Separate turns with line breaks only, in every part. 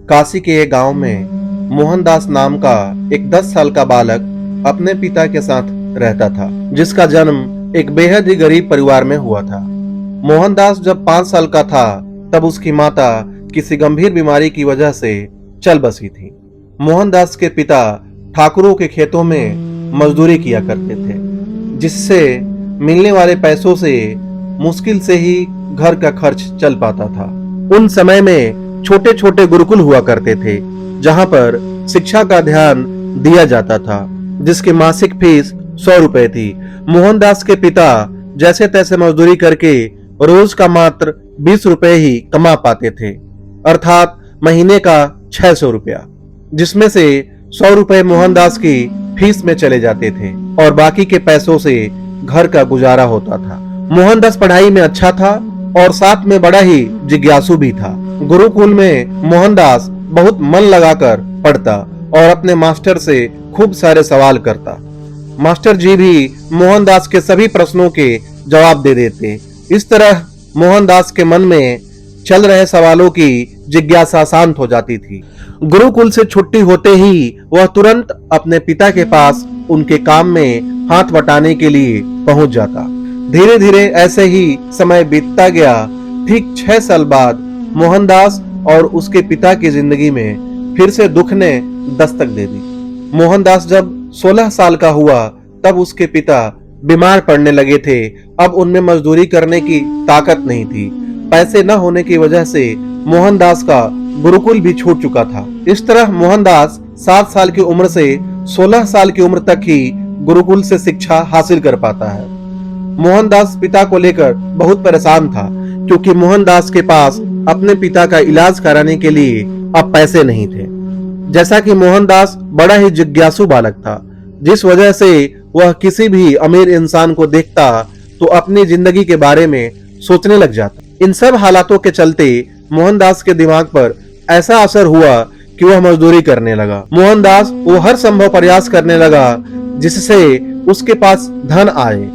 काशी के एक गांव में मोहनदास नाम का एक 10 साल का बालक अपने पिता के साथ रहता था, जिसका जन्म एक बेहद ही गरीब परिवार में हुआ था। मोहनदास जब 5 साल का था तब उसकी माता किसी गंभीर बीमारी की वजह से चल बसी थी। मोहनदास के पिता ठाकुरों के खेतों में मजदूरी किया करते थे, जिससे मिलने वाले पैसों से मुश्किल से ही घर का खर्च चल पाता था। उन समय में छोटे छोटे गुरुकुल हुआ करते थे, जहां पर शिक्षा का ध्यान दिया जाता था, जिसकी मासिक फीस 100 रुपए थी। मोहनदास के पिता जैसे तैसे मजदूरी करके रोज का मात्र 20 रुपए ही कमा पाते थे, अर्थात महीने का 600 रुपया, जिसमें से 100 रुपए मोहनदास की फीस में चले जाते थे और बाकी के पैसों से घर का गुजारा होता था। मोहनदास पढ़ाई में अच्छा था और साथ में बड़ा ही जिज्ञासु भी था। गुरुकुल में मोहनदास बहुत मन लगाकर पढ़ता और अपने मास्टर से खूब सारे सवाल करता। मास्टर जी भी मोहनदास के सभी प्रश्नों के जवाब दे देते। इस तरह मोहनदास के मन में चल रहे सवालों की जिज्ञासा शांत हो जाती थी। गुरुकुल से छुट्टी होते ही वह तुरंत अपने पिता के पास उनके काम में हाथ बटाने के लिए पहुंच जाता। धीरे धीरे ऐसे ही समय बीतता गया। ठीक 6 साल बाद मोहनदास और उसके पिता की जिंदगी में फिर से दुख ने दस्तक दे दी। मोहनदास जब 16 साल का हुआ तब उसके पिता बीमार पड़ने लगे थे। अब उनमें मजदूरी करने की ताकत नहीं थी। पैसे न होने की वजह से मोहनदास का गुरुकुल भी छूट चुका था। इस तरह मोहनदास 7 साल की उम्र से 16 साल की उम्र तक ही गुरुकुल से शिक्षा हासिल कर पाता है। मोहनदास पिता को लेकर बहुत परेशान था, क्योंकि मोहनदास के पास अपने पिता का इलाज कराने के लिए अब पैसे नहीं थे। जैसा कि मोहनदास बड़ा ही जिज्ञासु बालक था, जिस वजह से वह किसी भी अमीर इंसान को देखता तो अपनी जिंदगी के बारे में सोचने लग जाता। इन सब हालातों के चलते मोहनदास के दिमाग पर ऐसा असर हुआ कि वह मजदूरी करने लगा। मोहनदास वो हर संभव प्रयास करने लगा जिससे उसके पास धन आए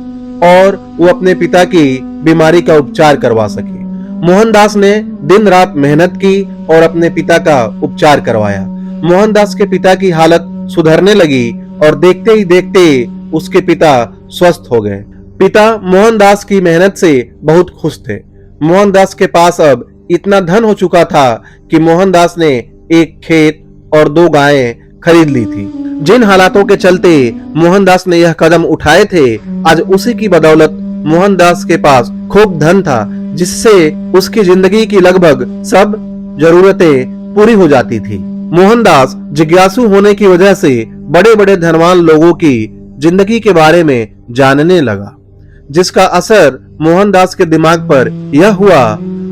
और वो अपने पिता की बीमारी का उपचार करवा सके। मोहनदास ने दिन रात मेहनत की और अपने पिता का उपचार करवाया। मोहनदास के पिता की हालत सुधरने लगी और देखते ही देखते उसके पिता स्वस्थ हो गए। पिता मोहनदास की मेहनत से बहुत खुश थे। मोहनदास के पास अब इतना धन हो चुका था कि मोहनदास ने एक खेत और 2 गायें खरीद ली थी। जिन हालातों के चलते मोहनदास ने यह कदम उठाए थे, आज उसी की बदौलत मोहनदास के पास खूब धन था, जिससे उसकी जिंदगी की लगभग सब जरूरतें पूरी हो जाती थी। मोहनदास जिज्ञासु होने की वजह से बड़े बड़े धनवान लोगों की जिंदगी के बारे में जानने लगा, जिसका असर मोहनदास के दिमाग पर यह हुआ।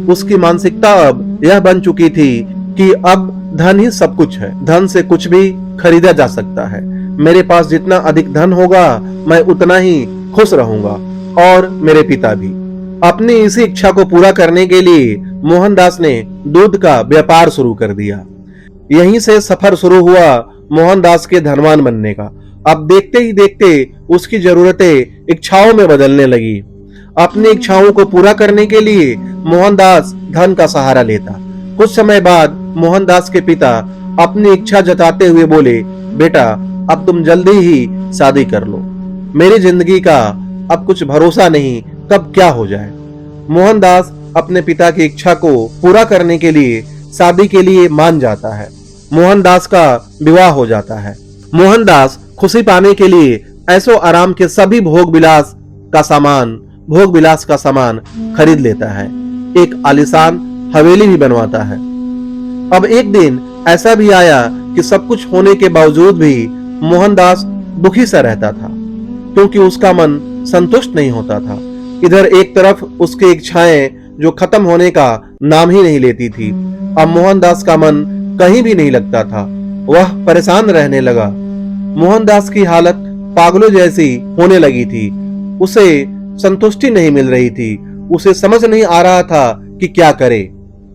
उसकी मानसिकता अब यह बन चुकी थी कि अब धन ही सब कुछ है, धन से कुछ भी खरीदा जा सकता है। मेरे पास जितना अधिक धन होगा मैं उतना ही खुश रहूंगा और मेरे पिता भी। अपनी इसी इच्छा को पूरा करने के लिए मोहनदास ने दूध का व्यापार शुरू कर दिया। यहीं से सफर शुरू हुआ मोहनदास के धनवान बनने का। अब देखते ही देखते उसकी जरूरतें इच्छाओं में बदलने लगी। अपनी इच्छाओं को पूरा करने के लिए मोहनदास धन का सहारा लेता। कुछ समय बाद मोहनदास के पिता अपनी इच्छा जताते हुए बोले, बेटा अब तुम जल्दी ही शादी कर लो। मेरी जिंदगी का अब कुछ भरोसा नहीं, कब क्या हो जाए। मोहनदास अपने पिता की इच्छा को पूरा करने के लिए शादी के लिए मान जाता है। मोहनदास का विवाह हो जाता है। मोहनदास खुशी पाने के लिए ऐशो आराम के सभी भोग विलास का सामान खरीद लेता है। एक आलीशान हवेली भी बनवाता है। अब एक दिन ऐसा भी आया कि सब कुछ होने के बावजूद भी मोहनदास दुखी सा रहता था, क्योंकि उसका मन संतुष्ट नहीं होता था। इधर एक तरफ उसकी इच्छाएं जो खत्म होने का नाम ही नहीं लेती थी। अब मोहनदास का मन कहीं भी नहीं लगता था। वह परेशान रहने लगा। मोहनदास की हालत पागलों जैसी होने लगी थी। उसे संतुष्टि नहीं मिल रही थी। उसे समझ नहीं आ रहा था कि क्या करे।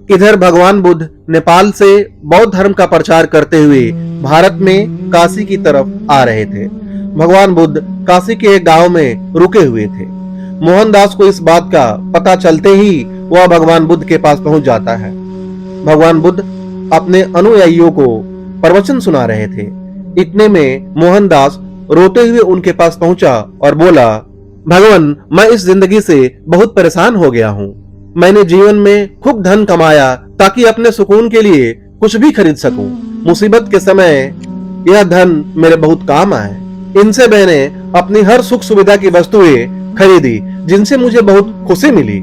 इधर भगवान बुद्ध नेपाल से बौद्ध धर्म का प्रचार करते हुए भारत में काशी की तरफ आ रहे थे। भगवान बुद्ध काशी के एक गांव में रुके हुए थे। मोहनदास को इस बात का पता चलते ही वह भगवान बुद्ध के पास पहुंच जाता है। भगवान बुद्ध अपने अनुयायियों को प्रवचन सुना रहे थे। इतने में मोहनदास रोते हुए उनके पास पहुंचा और बोला, भगवान, मैं इस जिंदगी से बहुत परेशान हो गया हूँ। मैंने जीवन में खूब धन कमाया ताकि अपने सुकून के लिए कुछ भी खरीद सकूं। मुसीबत के समय यह धन मेरे बहुत काम आए। इनसे मैंने अपनी हर सुख सुविधा की वस्तुएं खरीदी जिनसे मुझे बहुत खुशी मिली।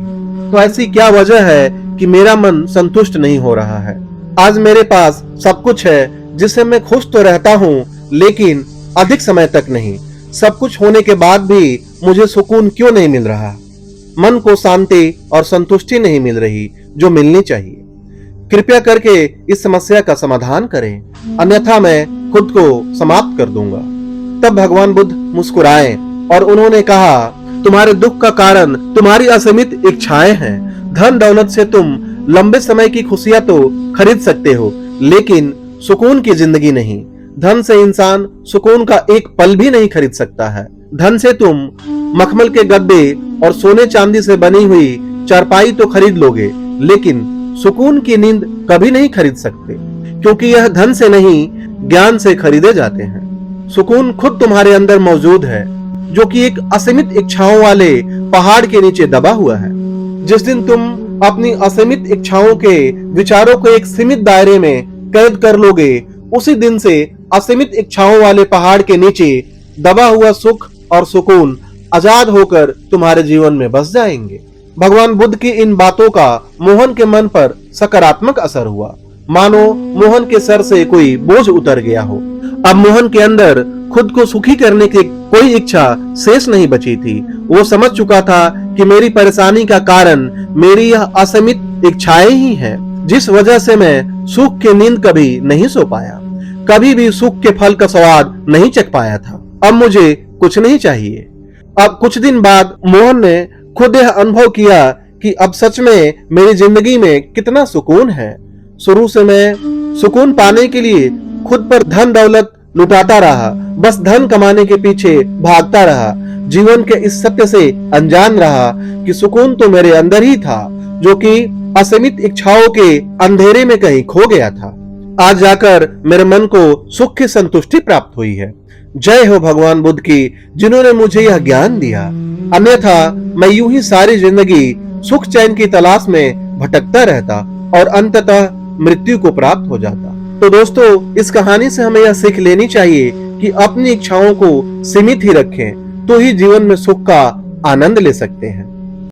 तो ऐसी क्या वजह है कि मेरा मन संतुष्ट नहीं हो रहा है? आज मेरे पास सब कुछ है जिससे मैं खुश तो रहता हूँ, लेकिन अधिक समय तक नहीं। सब कुछ होने के बाद भी मुझे सुकून क्यों नहीं मिल रहा? मन को शांति और संतुष्टि नहीं मिल रही जो मिलनी चाहिए। कृपया करके इस समस्या का समाधान करें, अन्यथा मैं खुद को समाप्त कर दूंगा। तब भगवान बुद्ध मुस्कुराए और उन्होंने कहा, तुम्हारे दुख का कारण तुम्हारी असीमित इच्छाएं हैं। धन दौलत से तुम लंबे समय की खुशियां तो खरीद सकते हो, लेकिन सुकून की जिंदगी नहीं। धन से इंसान सुकून का एक पल भी नहीं खरीद सकता है। धन से तुम मखमल के गद्दे और सोने चांदी से बनी हुई चारपाई तो खरीद लोगे, लेकिन सुकून की नींद कभी नहीं खरीद सकते, क्योंकि यह धन से नहीं, ज्ञान से खरीदे जाते हैं। सुकून खुद तुम्हारे अंदर मौजूद है, जो कि एक असीमित इच्छाओं वाले पहाड़ के नीचे दबा हुआ है। जिस दिन तुम अपनी असीमित इच्छाओं के विचारों को एक सीमित दायरे में कैद कर लोगे, उसी दिन से असीमित इच्छाओं वाले पहाड़ के नीचे दबा हुआ सुख और सुकून आजाद होकर तुम्हारे जीवन में बस जाएंगे। भगवान बुद्ध की इन बातों का मोहन के मन पर सकारात्मक असर हुआ, मानो मोहन के सर से कोई बोझ उतर गया हो। अब मोहन के अंदर खुद को सुखी करने की कोई इच्छा शेष नहीं बची थी। वो समझ चुका था कि मेरी परेशानी का कारण मेरी यह असीमित इच्छाएं ही हैं, जिस वजह से मैं सुख की नींद कभी नहीं सो पाया, कभी भी सुख के फल का स्वाद नहीं चख पाया था। अब मुझे कुछ नहीं चाहिए। अब कुछ दिन बाद मोहन ने खुद यह अनुभव किया कि अब सच में मेरी जिंदगी में कितना सुकून है। शुरू से मैं सुकून पाने के लिए खुद पर धन दौलत लुटाता रहा, बस धन कमाने के पीछे भागता रहा। जीवन के इस सत्य से अनजान रहा कि सुकून तो मेरे अंदर ही था, जो कि असीमित इच्छाओं के अंधेरे में कहीं खो गया था। आज जाकर मेरे मन को सुख की संतुष्टि प्राप्त हुई है। जय हो भगवान बुद्ध की, जिन्होंने मुझे यह ज्ञान दिया। अन्यथा मैं यूं ही सारी जिंदगी सुख चैन की तलाश में भटकता रहता और अंततः मृत्यु को प्राप्त हो जाता। तो दोस्तों, इस कहानी से हमें यह सीख लेनी चाहिए कि अपनी इच्छाओं को सीमित ही रखें, तो ही जीवन में सुख का आनंद ले सकते हैं।